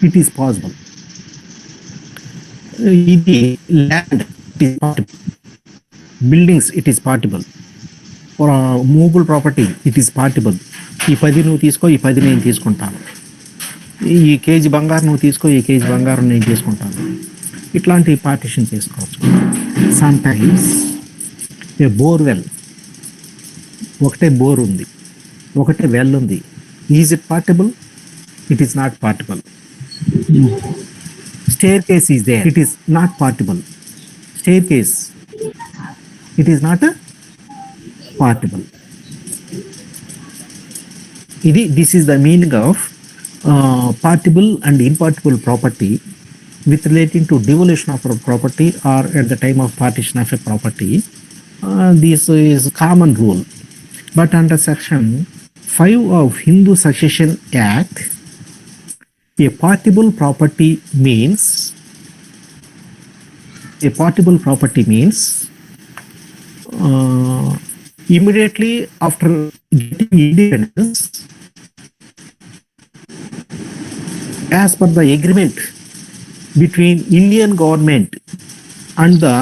It is possible. ఇది land it is possible, buildings it is possible, movable property it is possible. ఈ 10 నువ్వు తీసుకో, ఈ 10 నేను తీసుకుంటాను. ఈ కేజీ బంగారం నువ్వు తీసుకో, ఈ కేజీ బంగారం నేను తీసుకుంటాను. ఇట్లాంటి పార్టిషన్ చేసుకోవచ్చు. సమ్ టైమ్స్ ఏ బోర్వెల్, ఒకటే బోర్ ఉంది, ఒకటే వెల్ ఉంది. Is it possible? It is not possible. Staircase is there, it is not portable. Staircase, it is not portable. This is the meaning of portable and importable property with relating to devolution of a property or at the time of partition of a property. This is common rule. But under section 5 of Hindu Succession Act, a portable property means immediately after getting independence, as per the agreement between Indian government and the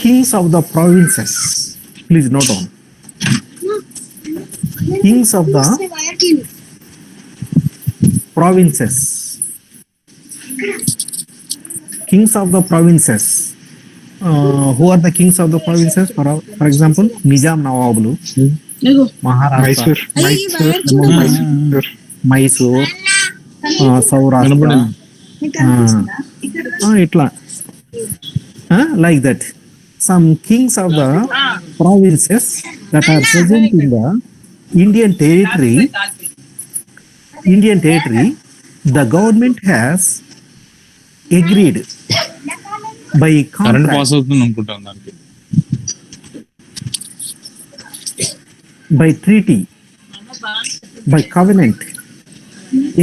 kings of the provinces. Please note down. Kings of the provinces. Kings of the provinces. Who are the kings of the provinces? For example, Nizam Nawabulu, Maharashtra, Mysore, Saurashtra, like that. Some kings of the provinces that are present in the Indian territory, the government has agreed by contract, by treaty, by covenant,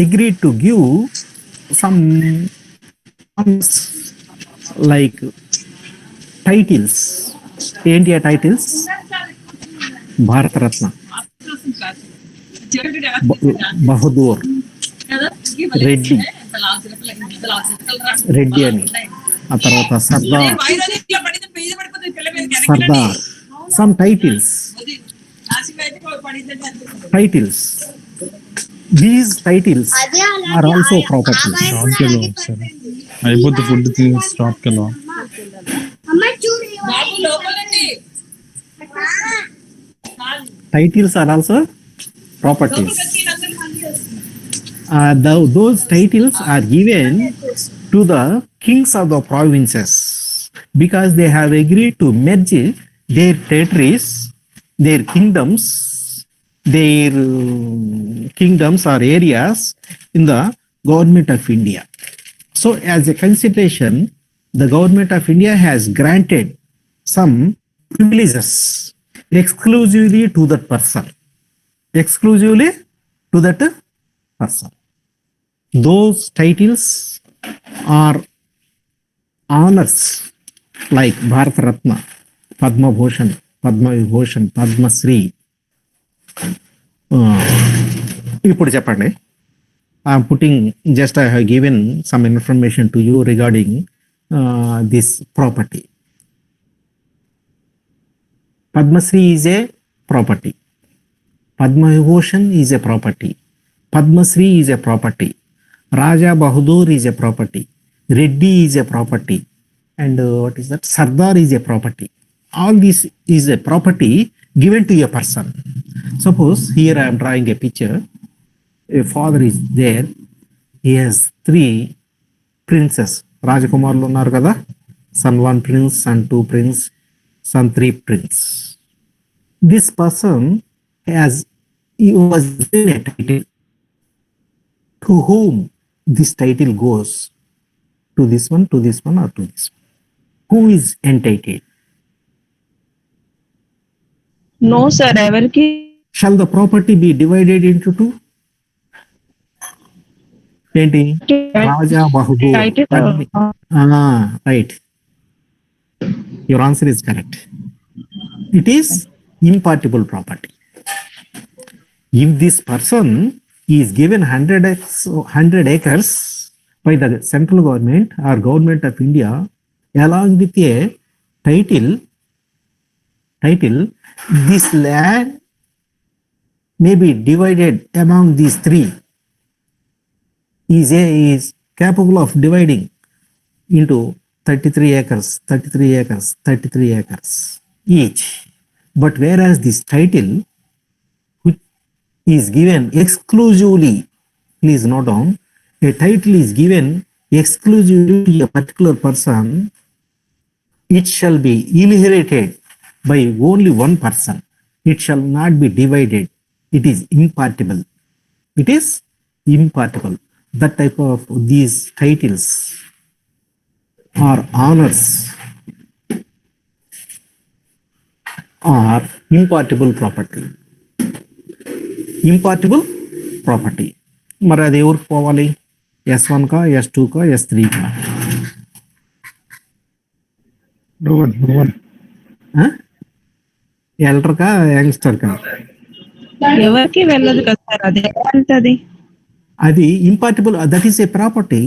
agreed to give some like titles, India titles, Bharat Ratna, Bahadur, Reddy అని, ఆ తర్వాత Sardar, some titles. These titles are also property. అయిపోతే full stop కెళ్ళా. Titles are also properties. Those titles are given to the kings of the provinces because they have agreed to merge their territories, their kingdoms or areas in the government of India. So as a consideration, the government of India has granted some privileges exclusively to that person. Those titles are honors like Bharat Ratna, Padma Bhushan, Padma Vibhushan, Padma Shri. ఇప్పుడు చెప్పండి. I am putting, just I have given some information to you regarding this property. Padma Shri is a property. Padma Vibhushan is a property. Padma Shri is a property. Raja Bahadur is a property. Reddy is a property. And what is that? Sardar is a property. All this is a property given to a person. Suppose here I am drawing a picture. A father is there. He has 3 princes. Rajakumarlu unnaru kada? Son 1 prince, son 2 prince, son 3 prince. This person he was given a title. To whom this title goes? To this one, or to this one? Who is entitled? No, sir. Everki. Shall the property be divided into 2? Enti? Raja Bahadur. Right. Your answer is correct. It is impartible property. If this person is given 100 acres by the central government or government of India along with a title, this land may be divided among these three. Is capable of dividing into 33 acres, 33 acres, 33 acres each. But whereas this title which is given exclusively, please note down, a title is given exclusively to a particular person, it shall be inherited by only one person. It shall not be divided. It is impartible. It is impartible. That type of these titles or honors are impartible property. Impartible property. మరి అది ఎవరికి పోవాలి? S1 కా, S2 కా, S3 కా? Elder కా, youngster కా? ఎవరికి వెళ్ళదు కదా సార్, అది ఎలా వెళ్తుంది? అది ఇంపార్టబుల్, దట్ ఈస్ ఏ ప్రాపర్టీ.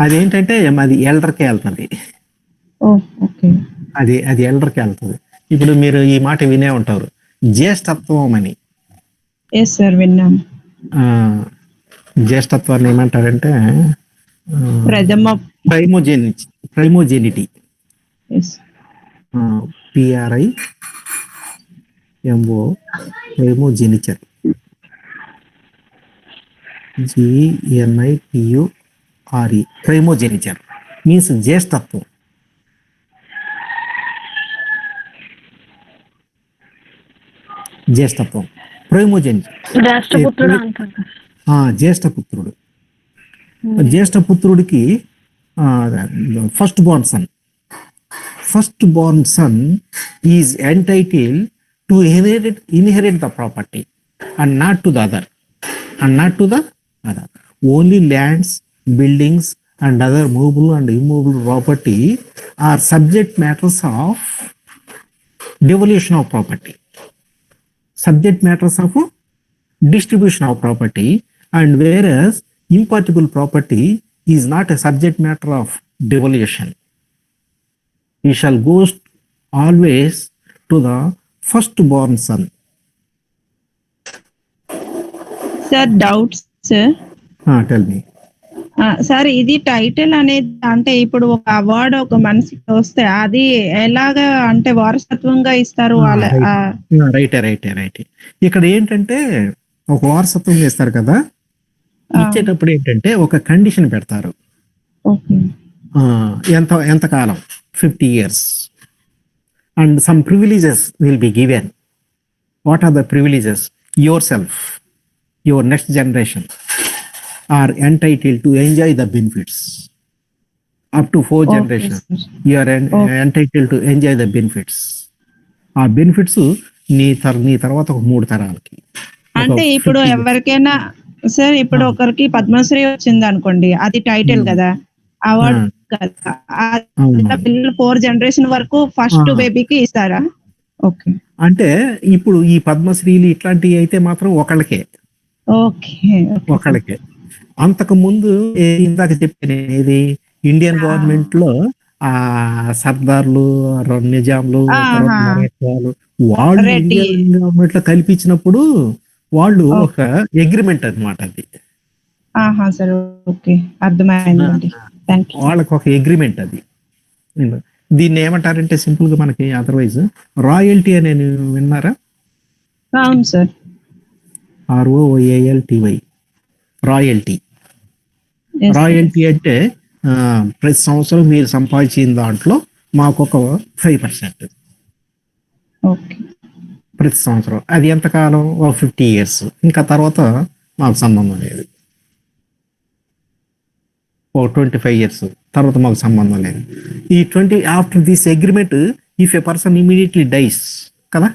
అదేంటంటే అది ఎల్డర్కే వెళ్తుంది. ఓకే. అది ఎల్డర్కే వెళ్తుంది. ఇప్పుడు మీరు ఈ మాట వినే ఉంటారు, జ్యేష్ఠత్వం అని. ఎస్ సార్, విన్నాను. జ్యేష్ఠత్వాన్ని ఏమంటారంటే primogeniture. PRIMO primogeniture. GNIPURE primogeniture means జ్యేష్ఠత్వం. జ్యేష్ఠత్వం ప్రైమోజెనిచర్, జ్యేష్ఠపుత్రుడు. జ్యేష్ఠపుత్రుడికి first born son is entitled to inherit the property and not to the other. Only lands, buildings and other movable and immovable property are subject matters of devolution of property, subject matters of distribution of property, and whereas impartible property is not a subject matter of devolution. He shall go always to the firstborn son. Sir doubts sir. Tell me. Sir, ఇది title అనేది అంటే ఇప్పుడు ఒక award ఒక మనిషికి వస్తే అది ఎలాగా అంటే వారసత్వంగా ఇస్తారు? రైట్. ఇక్కడ ఏంటంటే ఒక వారసత్వం చేస్తారు కదా, ఇచ్చేటప్పుడు ఏంటంటే ఒక కండిషన్ పెడతారు. ఎంత కాలం? 50 years. And some privileges will be given. What are the privileges? Yourself, your next generation are entitled to enjoy the benefits. Up to 4 generations, you are entitled to enjoy the benefits. ఆ benefits నీ తర్వాత ఒక 3 తరాలకి. అంటే ఇప్పుడు ఎవరికైనా sir, ఇప్పుడు ఒకరికి పద్మశ్రీ వచ్చింది అనుకోండి, అది టైటిల్ కదా, అవార్డు కదా, 4 జనరేషన్ వరకు ఫస్ట్ బేబీకి ఇస్తారా? ఓకే. అంటే ఇప్పుడు ఈ పద్మశ్రీలు ఇట్లాంటివి అయితే మాత్రం ఒకళ్ళకే. అంతకు ముందు ఇందాక చెప్పేది ఇండియన్ గవర్నమెంట్ లో ఆ సర్దార్లు, నిజాంలు, వాళ్ళు ఇండియన్ గవర్నమెంట్ లో కల్పించినప్పుడు వాళ్ళు ఒక అగ్రిమెంట్ అన్నమాట అది. వాళ్ళకి ఒక అగ్రిమెంట్ అది. దీన్ని ఏమంటారంటే సింపుల్ గా మనకి అదర్వైజ్ రాయల్టీ అని విన్నారా? అవును సార్. ROYALTY royalty. రాయల్టీ అంటే ప్రతి సంవత్సరం మీరు సంపాదించిన దాంట్లో మాకు ఒక 5% ప్రతి సంవత్సరం. అది ఎంతకాలం? 50 years. ఇంకా తర్వాత మాకు సంబంధం లేదు. 25 years తర్వాత మాకు సంబంధం లేదు. ఈ after this agreement if a person immediately dies కదా,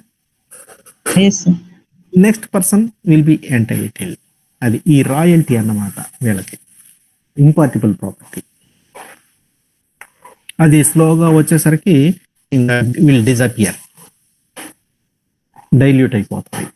next person will be entitled. అది ఈ రాయల్టీ అన్నమాట వీళ్ళకి. ఇంపార్టిబుల్ ప్రాపర్టీ అది స్లోగా వచ్చేసరికి ఇంకా విల్ డిజపియర్. డైల్యూట్ అయిపోతాయి.